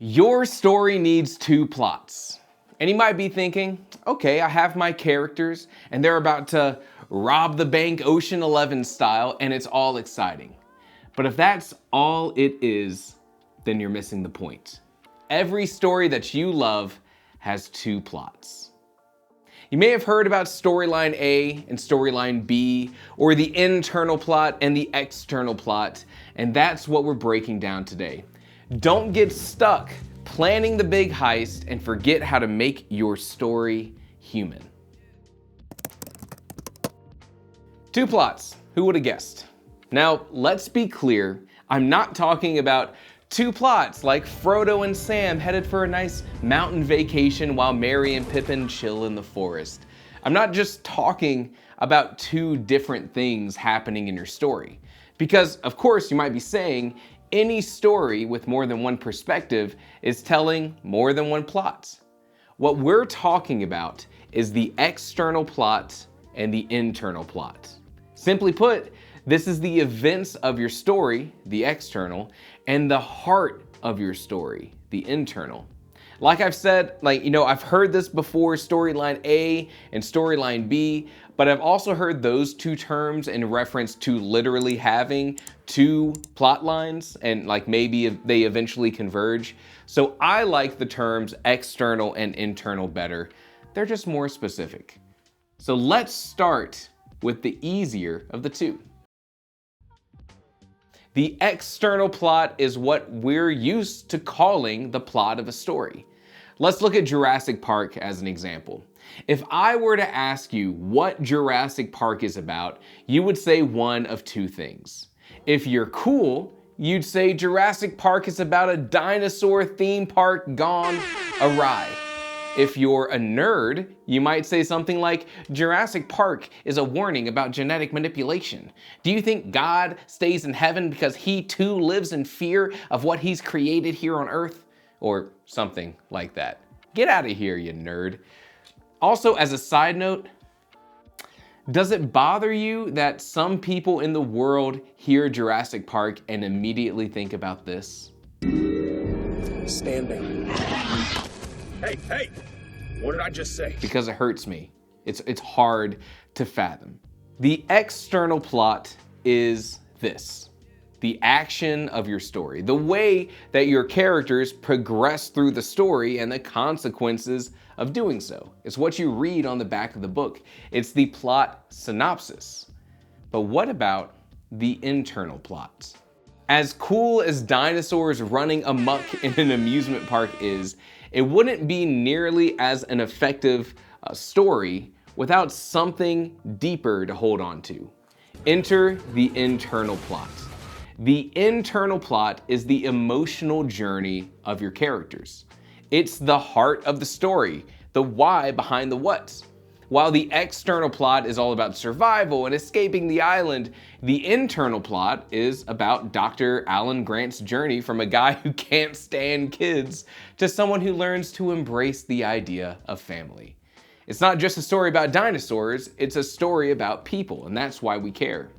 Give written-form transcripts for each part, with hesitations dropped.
Your story needs two plots. And you might be thinking, okay, I have my characters and they're about to rob the bank Ocean 11 style and it's all exciting. But if that's all it is, then you're missing the point. Every story that you love has two plots. You may have heard about storyline A and storyline B, or the internal plot and the external plot, and that's what we're breaking down today. Don't get stuck planning the big heist and forget how to make your story human. Two plots, who would have guessed? Now, let's be clear, I'm not talking about two plots like Frodo and Sam headed for a nice mountain vacation while Merry and Pippin chill in the forest. I'm not just talking about two different things happening in your story. Because, of course, you might be saying, any story with more than one perspective is telling more than one plot. What we're talking about is the external plot and the internal plot. Simply put, this is the events of your story, the external, and the heart of your story, the internal. Like I've said, I've heard this before, storyline A and storyline B, but I've also heard those two terms in reference to literally having two plot lines and maybe they eventually converge. So I like the terms external and internal better. They're just more specific. So let's start with the easier of the two. The external plot is what we're used to calling the plot of a story. Let's look at Jurassic Park as an example. If I were to ask you what Jurassic Park is about, you would say one of two things. If you're cool, you'd say Jurassic Park is about a dinosaur theme park gone awry. If you're a nerd, you might say something like, Jurassic Park is a warning about genetic manipulation. Do you think God stays in heaven because he too lives in fear of what he's created here on Earth? Or something like that. Get out of here, you nerd. Also, as a side note, does it bother you that some people in the world hear Jurassic Park and immediately think about this? Standing. Hey, what did I just say? Because it hurts me. It's hard to fathom. The external plot is this: the action of your story, the way that your characters progress through the story and the consequences of doing so. It's what you read on the back of the book. It's the plot synopsis. But what about the internal plot? As cool as dinosaurs running amok in an amusement park is, it wouldn't be nearly as an effective story without something deeper to hold on to. Enter the internal plot. The internal plot is the emotional journey of your characters. It's the heart of the story, the why behind the what. While the external plot is all about survival and escaping the island, the internal plot is about Dr. Alan Grant's journey from a guy who can't stand kids to someone who learns to embrace the idea of family. It's not just a story about dinosaurs, it's a story about people, and that's why we care.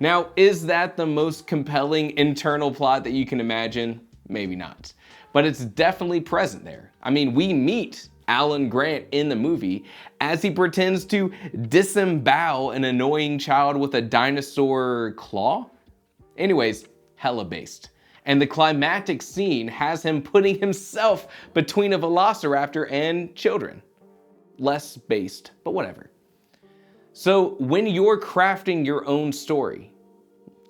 Now, is that the most compelling internal plot that you can imagine? Maybe not. But it's definitely present there. I mean, we meet Alan Grant in the movie as he pretends to disembowel an annoying child with a dinosaur claw. Anyways, hella based. And the climactic scene has him putting himself between a velociraptor and children. Less based, but whatever. So when you're crafting your own story,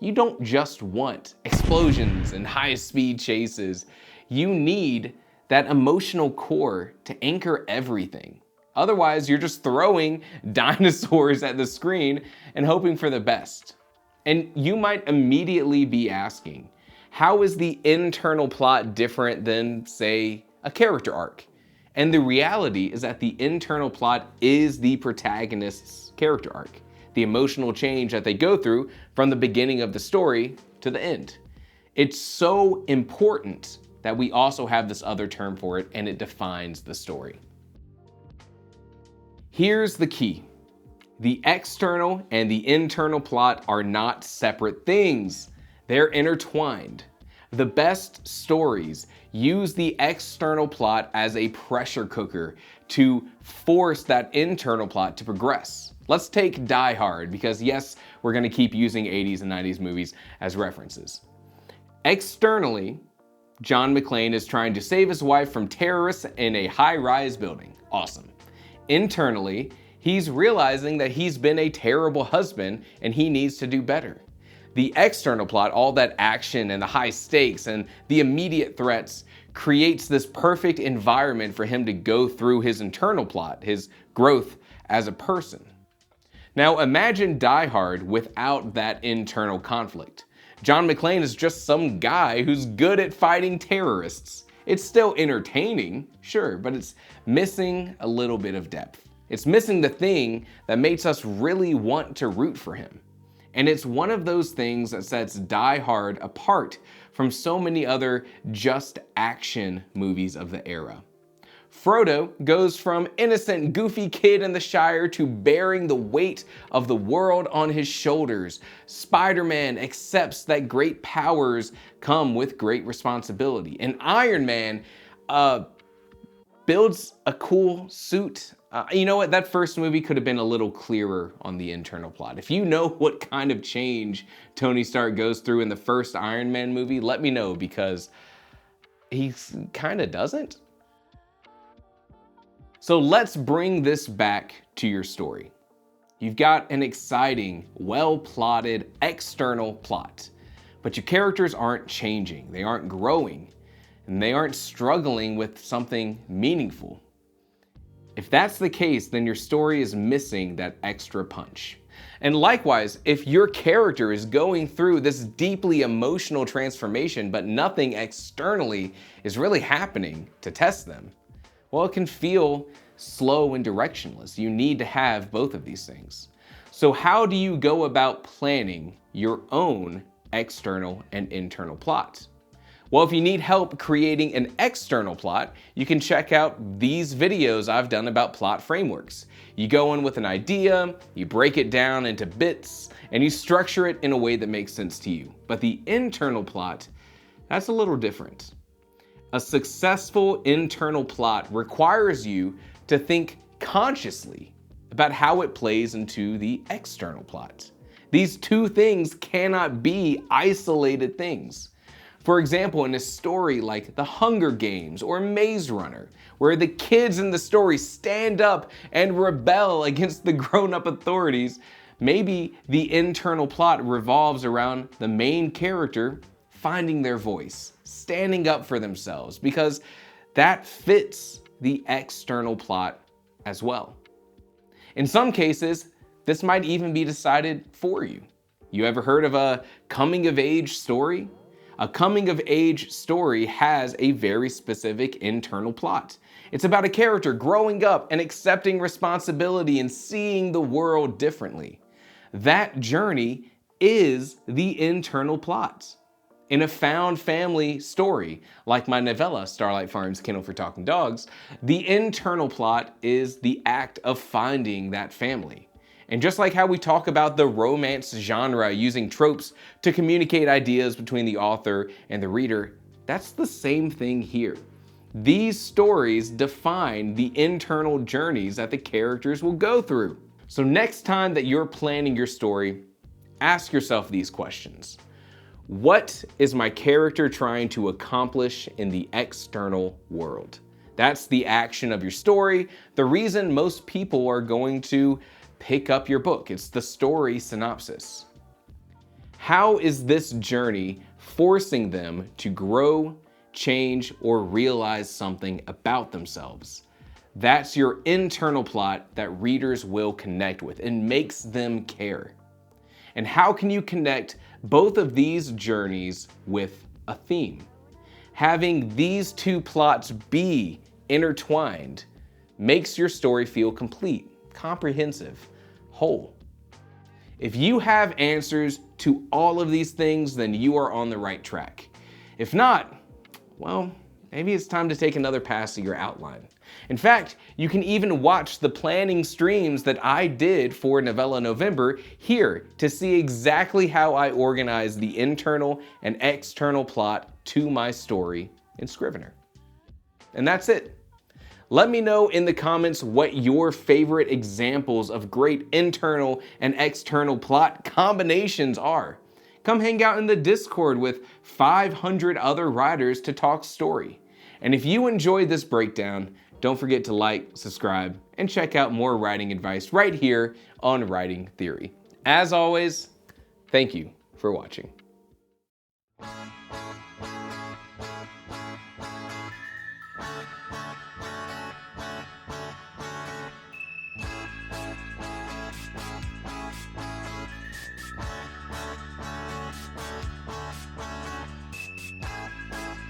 you don't just want explosions and high-speed chases. You need that emotional core to anchor everything. Otherwise, you're just throwing dinosaurs at the screen and hoping for the best. And you might immediately be asking, how is the internal plot different than, say, a character arc? And the reality is that the internal plot is the protagonist's character arc, the emotional change that they go through from the beginning of the story to the end. It's so important that we also have this other term for it, and it defines the story. Here's the key. The external and the internal plot are not separate things. They're intertwined. The best stories use the external plot as a pressure cooker to force that internal plot to progress. Let's take Die Hard, because yes, we're going to keep using 80s and 90s movies as references. Externally, John McClane is trying to save his wife from terrorists in a high-rise building. Awesome. Internally, he's realizing that he's been a terrible husband and he needs to do better. The external plot, all that action and the high stakes and the immediate threats, creates this perfect environment for him to go through his internal plot, his growth as a person. Now imagine Die Hard without that internal conflict. John McClane is just some guy who's good at fighting terrorists. It's still entertaining, sure, but it's missing a little bit of depth. It's missing the thing that makes us really want to root for him. And it's one of those things that sets Die Hard apart from so many other just action movies of the era. Frodo goes from innocent, goofy kid in the Shire to bearing the weight of the world on his shoulders. Spider-Man accepts that great powers come with great responsibility. And Iron Man builds a cool suit. You know what? That first movie could have been a little clearer on the internal plot. If you know what kind of change Tony Stark goes through in the first Iron Man movie, let me know, because he kind of doesn't. So let's bring this back to your story. You've got an exciting, well-plotted external plot, but your characters aren't changing, they aren't growing, and they aren't struggling with something meaningful. If that's the case, then your story is missing that extra punch. And likewise, if your character is going through this deeply emotional transformation, but nothing externally is really happening to test them, well, it can feel slow and directionless. You need to have both of these things. So how do you go about planning your own external and internal plot? Well, if you need help creating an external plot, you can check out these videos I've done about plot frameworks. You go in with an idea, you break it down into bits, and you structure it in a way that makes sense to you. But the internal plot, that's a little different. A successful internal plot requires you to think consciously about how it plays into the external plot. These two things cannot be isolated things. For example, in a story like The Hunger Games or Maze Runner, where the kids in the story stand up and rebel against the grown-up authorities, maybe the internal plot revolves around the main character finding their voice, standing up for themselves, because that fits the external plot as well. In some cases, this might even be decided for you. You ever heard of a coming-of-age story? A coming-of-age story has a very specific internal plot. It's about a character growing up and accepting responsibility and seeing the world differently. That journey is the internal plot. In a found family story, like my novella, Starlight Farm's Kennel for Talking Dogs, the internal plot is the act of finding that family. And just like how we talk about the romance genre using tropes to communicate ideas between the author and the reader, that's the same thing here. These stories define the internal journeys that the characters will go through. So next time that you're planning your story, ask yourself these questions. What is my character trying to accomplish in the external world? That's the action of your story, the reason most people are going to pick up your book. It's the story synopsis. How is this journey forcing them to grow, change, or realize something about themselves? That's your internal plot that readers will connect with and makes them care. And how can you connect both of these journeys with a theme? Having these two plots be intertwined makes your story feel complete, comprehensive, whole. If you have answers to all of these things, then you are on the right track. If not, well, maybe it's time to take another pass at your outline. In fact, you can even watch the planning streams that I did for Novella November here to see exactly how I organize the internal and external plot to my story in Scrivener. And that's it. Let me know in the comments what your favorite examples of great internal and external plot combinations are. Come hang out in the Discord with 500 other writers to talk story. And if you enjoyed this breakdown, don't forget to like, subscribe, and check out more writing advice right here on Writing Theory. As always, thank you for watching.